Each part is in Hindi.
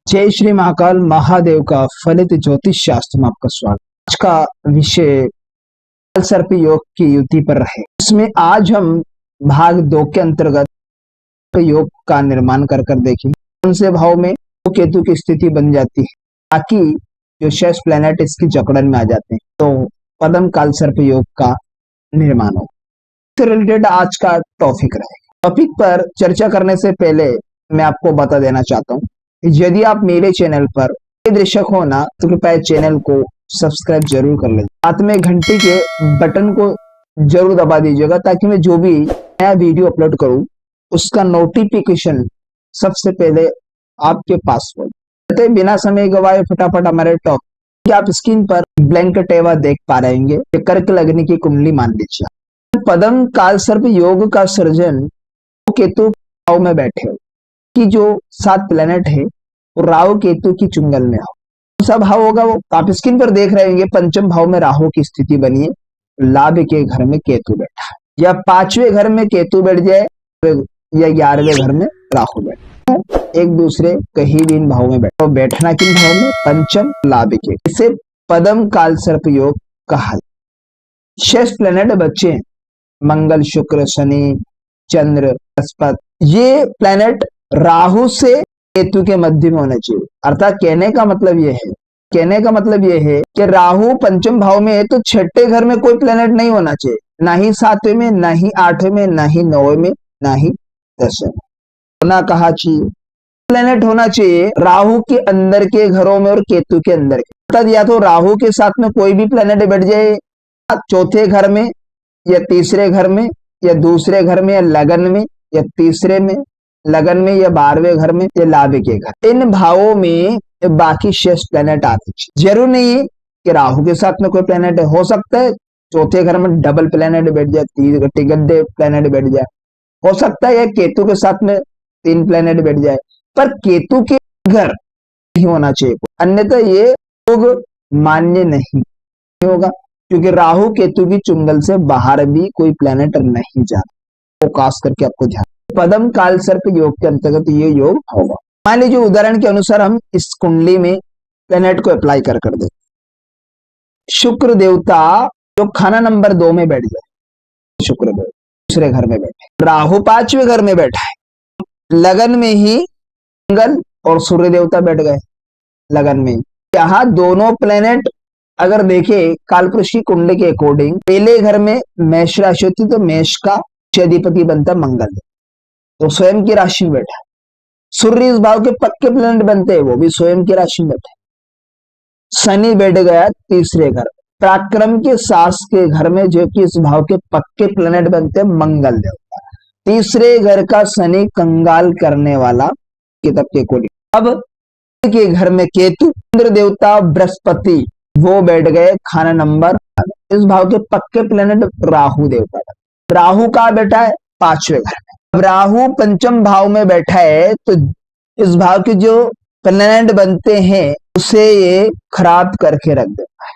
जय श्री महाकाल महादेव का फलित ज्योतिष शास्त्र में आपका स्वागत। आज का विषय काल सर्प योग की युति पर है। इसमें आज हम भाग 2 के अंतर्गत योग का निर्माण कर देखेंगे। कौन से भाव में केतु की स्थिति बन जाती है ताकि जो शेष प्लेनेट इसकी जकड़न में आ जाते हैं तो पदम काल सर्प योग का निर्माण हो। इससे रिलेटेड आज का टॉपिक रहेगा। टॉपिक पर चर्चा करने से पहले मैं आपको बता देना चाहता हूँ, यदि आप मेरे चैनल पर दर्शक हो ना तो कृपया चैनल को सब्सक्राइब जरूर कर लें। साथ में घंटी के बटन को जरूर दबा दीजिएगा ताकि मैं जो भी नया वीडियो अपलोड करूं उसका नोटिफिकेशन सबसे पहले आपके पास हो। बिना समय गवाए फटाफट हमारे टॉपिक आप स्क्रीन पर ब्लैंक टेवा देख पा रहे हैं। कर्क लगने की कुंडली मान लीजिए। पदम काल सर्प योग का सर्जन केतु भाव में बैठे हो कि जो 7 प्लेनेट है वो राहु केतु की चुंगल में हो। कौन सा भाव होगा वो आप स्क्रीन पर देख रहे होंगे। पंचम भाव में राहु की स्थिति बनी है, लाभ के घर में केतु बैठा है, या 5वें घर में केतु बैठ जाए या 11वें घर में राहु बैठे, एक दूसरे कहीं भी इन भाव में बैठे तो बैठना किन भाव में? पंचम लाभ के। इसे पदम काल सर्प योग कहा। शेष प्लेनेट बच्चे हैं मंगल, शुक्र, शनि, चंद्र, बृहस्पति। ये प्लेनेट राहु से केतु के मध्य में होना चाहिए। अर्थात कहने का मतलब यह है कि राहु पंचम भाव में है तो 6ठे घर में कोई प्लेनेट नहीं होना चाहिए, ना ही 7वें में, ना ही 8वें में, ना ही 9वें में, ना ही 10वें में। होना कहा चाहिए प्लेनेट होना चाहिए राहु के अंदर के घरों में और केतु के अंदर के। अर्थात या तो राहु के साथ में कोई भी प्लेनेट बैठ जाए 4थे घर में या 3रे घर में या 2रे घर में या लगन में या 3रे में लगन में या 12वें घर में या लाभ के घर। इन भावों में बाकी शेष प्लेनेट आते। जरूर नहीं है कि राहु के साथ में कोई प्लेनेट है, हो सकता है 4थे घर में डबल प्लेनेट बैठ जाए, 3 गड्ढे प्लेनेट बैठ जाए, हो सकता है या केतु के साथ में 3 प्लेनेट बैठ जाए, पर केतु के घर नहीं होना चाहिए, अन्यथा ये योग मान्य नहीं होगा क्योंकि राहु केतु की चुंगल से बाहर भी कोई प्लेनेट नहीं जाता। तो खास करके आपको ध्यान पदम काल सर्प योग के अंतर्गत ये योग होगा। मान लीजिए उदाहरण के अनुसार हम इस कुंडली में प्लेनेट को अप्लाई कर दे। शुक्र देवता जो खाना नंबर 2 में बैठ जाए, शुक्र देव 2रे घर में बैठे, राहु 5वें घर में बैठा है, लगन में ही मंगल और सूर्य देवता बैठ गए लगन में। यहाँ दोनों प्लेनेट अगर देखे कालपुरुष की कुंडली के अकॉर्डिंग, पहले घर में मेष राशि होती तो मेष का अधिपति बनता मंगल, तो स्वयं की राशि में बैठा। सूर्य इस भाव के पक्के प्लेनेट बनते हैं, वो भी स्वयं की राशि में बैठे। शनि बैठ गया 3रे घर, पराक्रम के सास के घर में, जो कि इस भाव के पक्के प्लेनेट बनते हैं मंगल देवता। 3रे घर का शनि कंगाल करने वाला किताब के अकॉर्डिंग। अब के घर में केतु, इंद्र देवता, बृहस्पति वो बैठ गए खाना नंबर। इस भाव के पक्के प्लेनेट राहु देवता। राहु का बैठा है 5वें घर में। अब राहु पंचम भाव में बैठा है तो इस भाव के जो प्लेनेट बनते हैं उसे ये खराब करके रख देता है।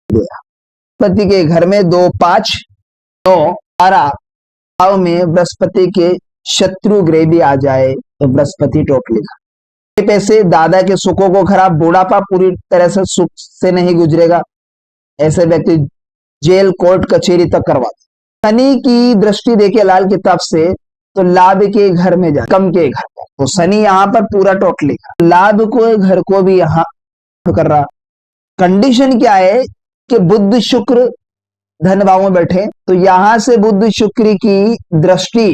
बृहस्पति के घर में 2, 5, 9, 12 भाव में बृहस्पति के शत्रु ग्रह भी आ जाए तो बृहस्पति टोटली पैसे दादा के सुखों को खराब, बुढ़ापा पूरी तरह से सुख से नहीं गुजरेगा, ऐसे व्यक्ति जेल, कोर्ट, कचहरी तक करवाते। शनि की दृष्टि देखे लाल किताब से तो लाभ के घर में जा, कम के घर पर, तो शनि यहाँ पर पूरा टोटली लाभ को घर को भी यहाँ कर रहा। कंडीशन क्या है कि बुध शुक्र धन भाव में बैठे तो यहां से बुध शुक्र की दृष्टि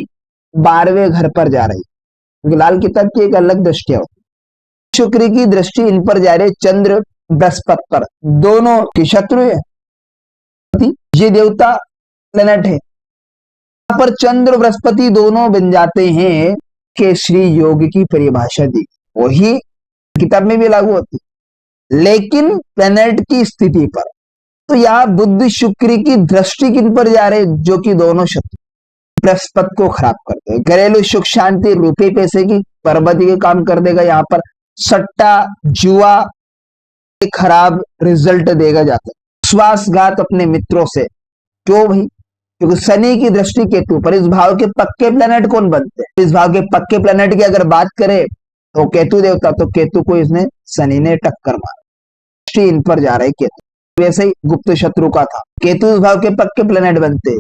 12वें घर पर जा रही। लाल किताब की एक अलग दृष्टि होती, शुक्र की दृष्टि इन पर जा रही, चंद्र बृहस्पति पर, दोनों की शत्रु है। ये देवता प्लेनेट है, यहाँ पर चंद्र बृहस्पति दोनों बन जाते हैं कि श्री योग की परिभाषा दी वही किताब में भी लागू होती, लेकिन प्लेनेट की स्थिति पर। तो यहाँ बुध शुक्र की दृष्टि किन पर जा रहे, जो कि दोनों शत्रु बृहस्पति को खराब करते हैं। घरेलू सुख शांति, रुपये पैसे की बर्बादी के काम कर देगा। यहाँ पर सट्टा जुआ खराब रिजल्ट देगा जाता है। विश्वासघात अपने मित्रों से, क्यों भाई? क्योंकि शनि की दृष्टि केतु पर। इस भाव के पक्के प्लेनेट कौन बनते हैं? इस भाव के पक्के प्लेनेट की अगर बात करें तो केतु देवता, तो केतु को इसने शनि ने टक्कर मारा, इन पर जा रहे केतु। वैसे ही गुप्त शत्रु का था। केतु इस भाव के पक्के प्लेनेट बनते।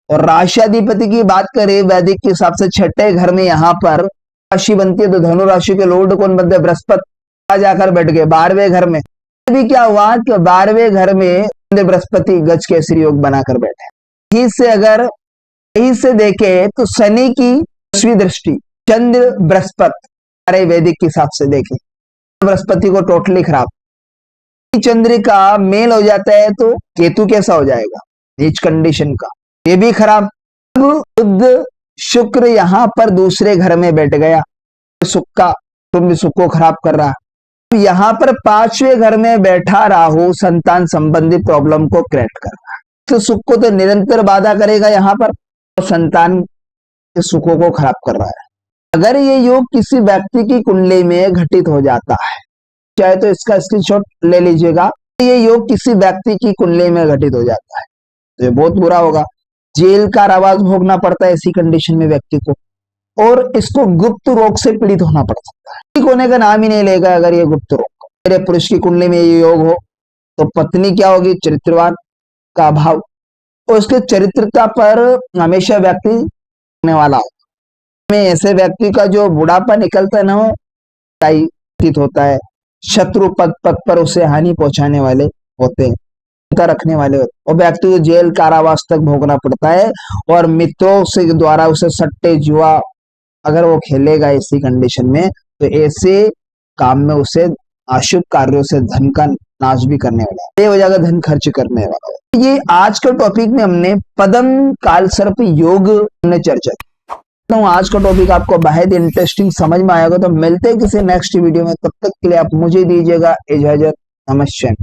और राशियाधिपति की बात करें वैदिक के हिसाब से छठे घर में यहाँ पर राशि बनती है, तो धनु राशि के लॉर्ड कौन बनते? बृहस्पति जाकर बैठ गए 12वें घर में। भी क्या हुआ कि 12वें घर में बृहस्पति गज केसरी योग बनाकर बैठे। यहीं से अगर यहीं से देखे तो शनि की 10वीं दृष्टि चंद्र बृहस्पति, अरे वैदिक के हिसाब से देखे बृहस्पति को टोटली खराब। चंद्र का मेल हो जाता है तो केतु कैसा हो जाएगा? नीच कंडीशन का, ये भी खराब। अब बुध शुक्र यहां पर दूसरे घर में बैठ गया, सुख का तुम सुख को खराब कर रहा। यहाँ पर 5वें घर में बैठा राहु संतान संबंधी प्रॉब्लम को क्रिएट कर रहा है, तो सुख को तो निरंतर बाधा करेगा यहाँ पर, तो संतान के सुखों को खराब कर रहा है। अगर ये योग किसी व्यक्ति की कुंडली में घटित हो जाता है, चाहे तो इसका स्क्रीनशॉट ले लीजिएगा, ये योग किसी व्यक्ति की कुंडली में घटित हो जाता है तो ये बहुत बुरा होगा। जेल का कारावास भोगना पड़ता है ऐसी कंडीशन में व्यक्ति को, और इसको गुप्त रोग से पीड़ित होना पड़ सकता है। ठीक होने का नाम ही नहीं लेगा अगर ये गुप्त रोग। मेरे पुरुष की कुंडली में ये योग हो तो पत्नी क्या होगी? चरित्रवान का अभाव, और उसके चरित्रता पर हमेशा व्यक्ति होने वाला हो। में ऐसे व्यक्ति का जो बुढ़ापा निकलता है ना, वो होता है, शत्रु पद पर उसे हानि पहुंचाने वाले होते हैं, रखने वाले होते, और व्यक्ति को जेल कारावास तक भोगना पड़ता है। और मित्रों से द्वारा उसे सट्टे जुआ अगर वो खेलेगा ऐसी कंडीशन में, तो ऐसे काम में उसे अशुभ कार्यों से धन का नाश भी करने वाला है, बेवजह का धन खर्च करने वाला है। ये आज के टॉपिक में हमने पद्म काल सर्प योग हमने चर्चा की। तो आज का टॉपिक आपको बेहद इंटरेस्टिंग समझ में आएगा। तो मिलते हैं किसी नेक्स्ट वीडियो में, तब तक के लिए आप मुझे दीजिएगा इजाजत। नमस्कार।